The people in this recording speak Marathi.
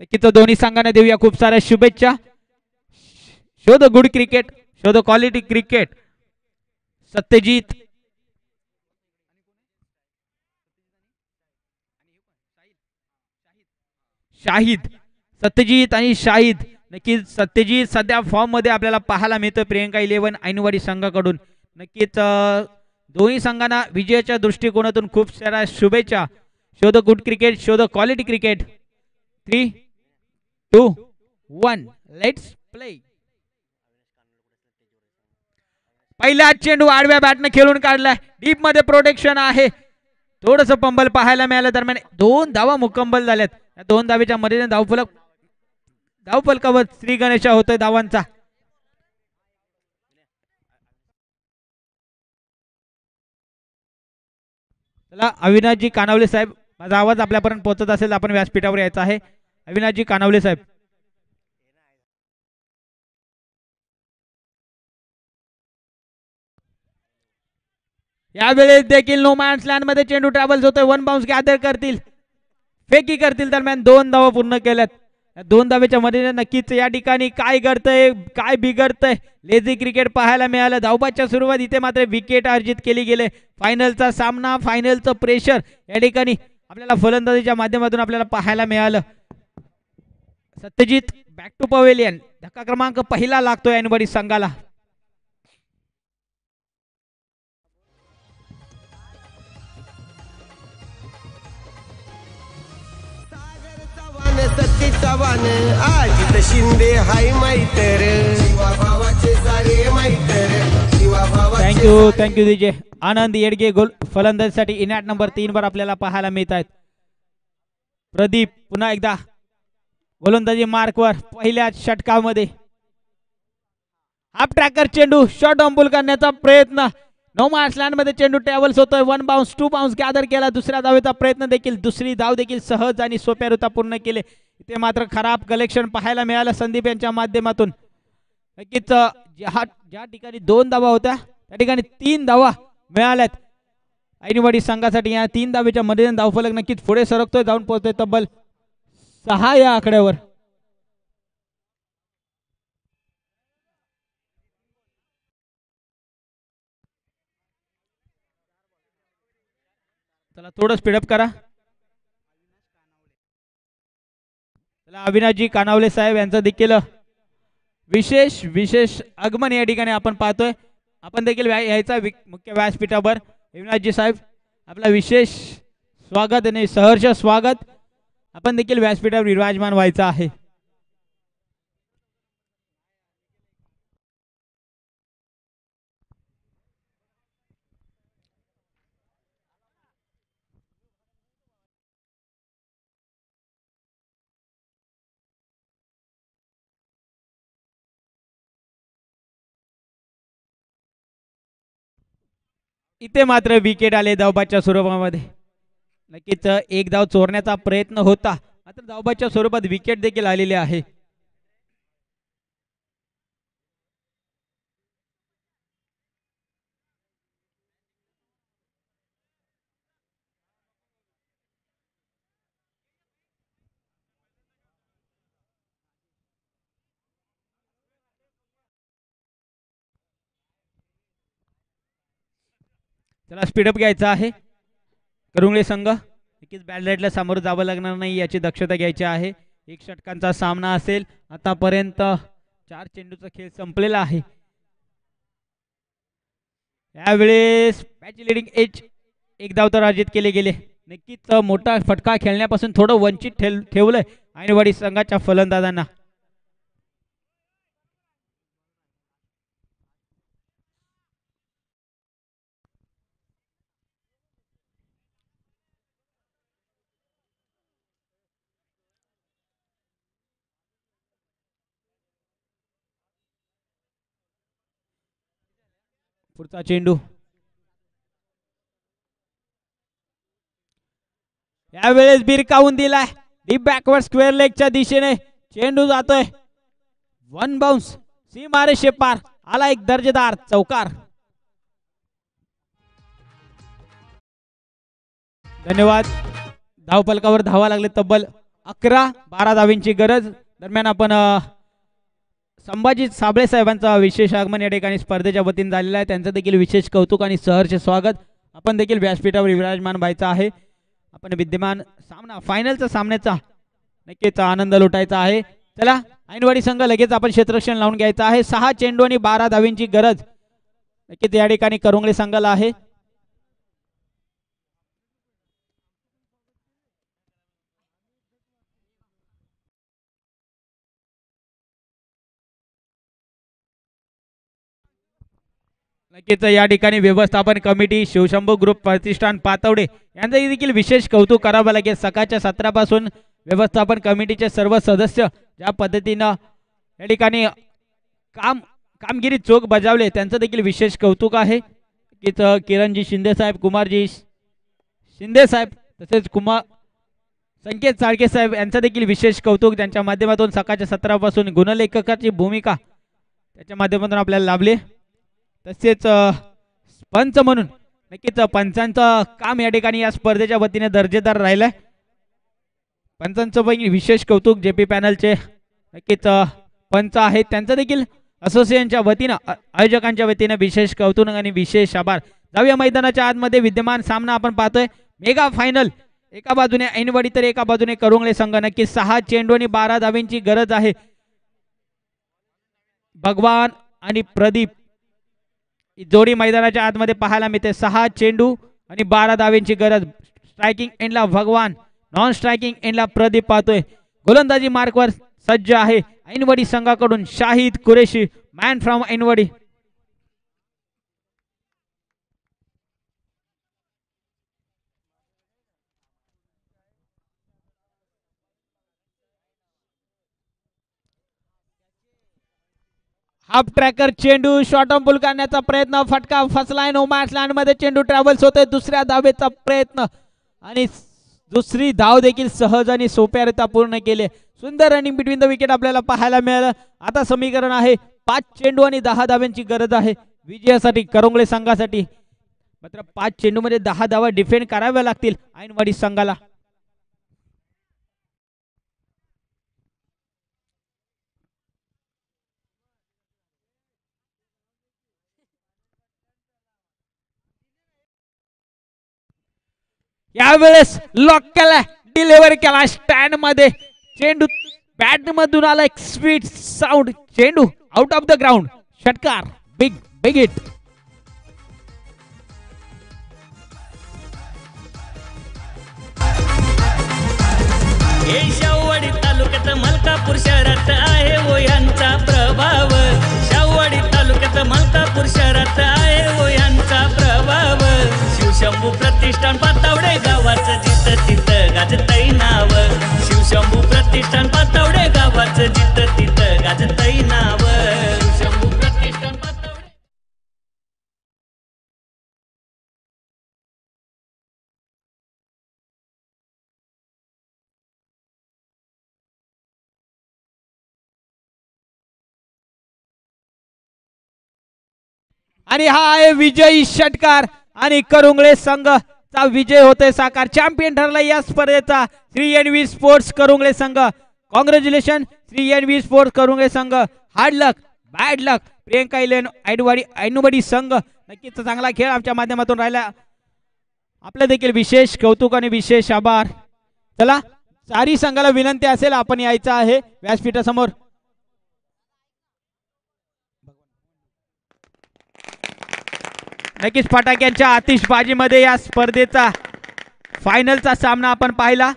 नक्कीच दोन्ही संघांना देऊया खूप साऱ्या शुभेच्छा. Show the good cricket, show the quality cricket. Satyajit, Shahid, Satyajit आणि शाहिद. नक्कीच सत्यजित सध्या फॉर्म मध्ये आपल्याला पाहायला मिळतं प्रियंका 11 ऐनवाडी संघाकडून. नक्कीच दोन्ही संघांना विजयाच्या दृष्टिकोनातून खूप साऱ्या शुभेच्छा. Show the good cricket, show the quality cricket. 3, 2, 1 let's play. पहिला चेंडू आडव्या बॅटने खेळून काढलाय. डीप मध्ये प्रोटेक्शन आहे. थोडस पंबल पाहायला मिळालं. दरम्यान 2 धावा मुकंमल झाल्यात. या 2 धावेच्या मदतीने धावफलकावर श्री गणेशा होतोय धावांचा. चला अविनाशजी कानावले साहेब, माझा आवाज आपल्यापर्यंत पोहोचत असेल आपण व्यासपीठावर यायचं आहे. अविनाशजी कानावले साहेब. यावेळेस देखील नो मॅन्स लँड मध्ये चेंडू ट्रॅव्हल्स होतोय. 1 बाउन्स गॅदर करतील, फेकी करतील. दरम्यान 2 धावा पूर्ण केल्यात. 2 धावेच्या मध्ये नक्कीच या ठिकाणी काय घडतंय, काय बिघडतंय. लेझी क्रिकेट पाहायला मिळालं. धावबादच्या सुरुवात इथे मात्र विकेट अर्जित केली गेले. फायनलचा सामना, फायनलचं प्रेशर या ठिकाणी आपल्याला फलंदाजीच्या माध्यमातून आपल्याला पाहायला मिळालं. Satyajit back to pavilion. धक्का क्रमांक पहिला लागतोय ऐनवाडी संघाला. चव्हाण अजित शिंदे हाय मैत्र, शिवा भावाचे सारे मैत्र, शिवा भावाचे. Thank you DJ. आनंद येडगे गोल फलंदाजीसाठी इनॅट नंबर 3 वर आपल्याला पाहायला मिळत आहेत. प्रदीप पुन्हा एकदा गोलंदाजी मार्कवर पहिल्या षटकामध्ये. हाफ ट्रॅकर चेंडू शॉर्ट अंबुल करण्याचा प्रयत्न. नो मॅन्स लँड मध्ये चेंडू ट्रॅव्हल्स होतोय. 1 बाउन्स 2 बाउन्स गॅदर केला. दुसऱ्या धावेचा प्रयत्न देखील, दुसरी धाव देखील सहज आणि सोप्यारित्या पूर्ण केले. इथे मात्र खराब कलेक्शन पाहायला मिळालं संदीप यांच्या माध्यमातून. नक्कीच ज्या ठिकाणी 2 धावा होत्या त्या ठिकाणी 3 धावा मिळाल्यात ऐनवाडी संघासाठी. या 3 धावेच्या मध्ये धावफलक नक्कीच पुढे सरकतोय, जाऊन पोहोचतोय तब्बल 6 या आकड्यावर. चला थोडं स्पीडअप करा. चला अविनाशजी कानावले साहेब यांचं देखील विशेष आगमन या ठिकाणी आपण पाहतोय. आपण देखील यायचा मुख्य व्यासपीठावर. अविनाशजी साहेब आपला विशेष स्वागत आणि सहर्ष स्वागत. आपण देखील व्यासपीठावर विराजमान व्हायचं आहे. इथे मात्र विकेट आले धावबादच्या स्वरूपामध्ये. नक्कीच एक धाव चोरण्याचा प्रयत्न होता, मात्र धावबादच्या स्वरूपात विकेट देखील आलेले आहे. चला स्पीडअप घ्यायचा आहे. करुंगळे संघ नक्कीच बॅड लाईटला सामोरं जावं लागणार नाही याची दक्षता घ्यायची आहे. 1 षटकांचा सामना असेल. आतापर्यंत 4 चेंडूचा खेळ संपलेला आहे. यावेळेस मॅच लीडिंग एज 1 धाव तर अर्जित केले गेले. नक्कीच मोठा फटका खेळण्यापासून थोडं वंचित ठेवलंय ऐनवाडी संघाच्या फलंदाजांना. पुढचा चेंडू यावेळेस बिरकावून दिलाय. डीप बॅकवर्ड स्क्वेअर लेगच्या दिशेने चेंडू जातोय. 1 बाउन्स सीमारे शेपार आला एक दर्जेदार चौकार. धन्यवाद. धावफलकावर धावा लागले तब्बल 12 धावींची गरज. दरम्यान आपण संभाजी साबळे साहेबांचा विशेष आगमन या ठिकाणी स्पर्धेच्या वतीने झालेला आहे. त्यांचं देखील विशेष कौतुक आणि सहर्ष स्वागत. आपण देखील व्यासपीठावर विराजमान व्हायचा आहे. आपण विद्यमान सामना फायनलचा सामन्याचा नक्कीच आनंद लुटायचा आहे. चला ऐनवाडी संघ लगेच आपण क्षेत्ररक्षण लावून घ्यायचं आहे. 6 चेंडू आणि 12 धावींची गरज नक्कीच या ठिकाणी करुंगळे संघाला आहे. नक्कीच या ठिकाणी व्यवस्थापन कमिटी शिवशंभू ग्रुप प्रतिष्ठान पातवडे यांचं देखील विशेष कौतुक करावं लागेल. सकाळच्या सत्रापासून व्यवस्थापन कमिटीचे सर्व सदस्य ज्या पद्धतीनं या ठिकाणी कामगिरी चोख बजावले त्यांचं देखील विशेष कौतुक आहे. की किरणजी शिंदे साहेब, कुमारजी शिंदे साहेब तसेच संकेत चाळके साहेब यांचं देखील विशेष कौतुक. त्यांच्या माध्यमातून सकाळच्या सत्रापासून गुणलेखकाची भूमिका त्याच्या माध्यमातून आपल्याला लाभली. तसेच पंच म्हणून नक्कीच पंचांचं काम या ठिकाणी या स्पर्धेच्या वतीने दर्जेदार राहिलंय. पंचांचं पण विशेष कौतुक. जेपी पॅनलचे नक्कीच पंच आहेत त्यांचं देखील असोसिएशनच्या वतीनं आयोजकांच्या वतीनं विशेष कौतुक आणि विशेष आभार. जाऊया मैदानाच्या आतमध्ये विद्यमान सामना आपण पाहतोय. मेगा फायनल एका बाजूने ऐनवाडी तर एका बाजूने करुंगळे संघ. नक्की 6 चेंडू आणि 12 धावींची गरज आहे. भगवान आणि प्रदीप जोडी मैदानाच्या आतमध्ये पाहायला मिळते. 6 चेंडू आणि 12 धावींची गरज. स्ट्रायकिंग एंडला भगवान, नॉन स्ट्रायकिंग एंडला प्रदीप पाहतोय. गोलंदाजी मार्कवर सज्ज आहे ऐनवाडी संघाकडून Shahid Qureshi, man from Ainwadi. Half tracker चेंडू शॉर्ट ऑन पुल करण्याचा प्रयत्न, फटका फसलाय. नो मॅच लँड मध्ये चेंडू ट्रॅव्हल्स होतोय. दुसऱ्या धावेचा प्रयत्न आणि दुसरी धाव देखील सहज आणि सोप्यारित्या पूर्ण केले. सुंदर रनिंग बिटवीन द विकेट आपल्याला पाहायला मिळालं. आता समीकरण आहे 5 चेंडू आणि 10 धाव्यांची गरज आहे विजयासाठी करुंगळे संघासाठी. मात्र 5 चेंडू मध्ये 10 धावा डिफेंड कराव्या लागतील ऐनवाडी संघाला. यावेळेस लॉक केला, डिलिव्हर केला स्टँड मध्ये. चेंडू बॅट मधून आला एक स्वीट साऊंड. चेंडू आउट ऑफ द ग्राउंड. षटकार, बिग बिग हिट. शाहूवाडी तालुक्यात मलकापूर शहरात आहे वो यांचा प्रभाव. शाहूवाडी तालुक्यात मलकापूर शहरात आहे वो यांचा प्रभाव. शिवशंभू प्रतिष्ठान पातवडे गावाचं जिथं तिथं गाजतई नाव. शिवशंभू प्रतिष्ठान पातवडे गावाचं जिथं तिथं गाजतई नाव. शिवशंभू प्रतिष्ठान पातवडे. आणि हा आहे विजयी षटकार आणि करुंगळे संघचा विजय होतोय साकार. चॅम्पियन ठरला या स्पर्धेचा श्री एनव्ही स्पोर्ट्स करुंगळे संघ. कॉंग्रॅच्युलेशन श्री एनव्ही स्पोर्ट्स करुंगळे संघ. हार्ड लक, बॅड लक प्रियंका इलेन ऐनवाडी संघ. नक्कीच चांगला खेळ आमच्या माध्यमातून राहिला. आपलं देखील विशेष कौतुक आणि विशेष आभार. चला चारी संघाला विनंती असेल आपण यायचं आहे व्यासपीठासमोर. नक्कीच फटाक्यांच्या आतिषबाजीमध्ये या स्पर्धेचा फायनलचा सामना आपण पाहिला.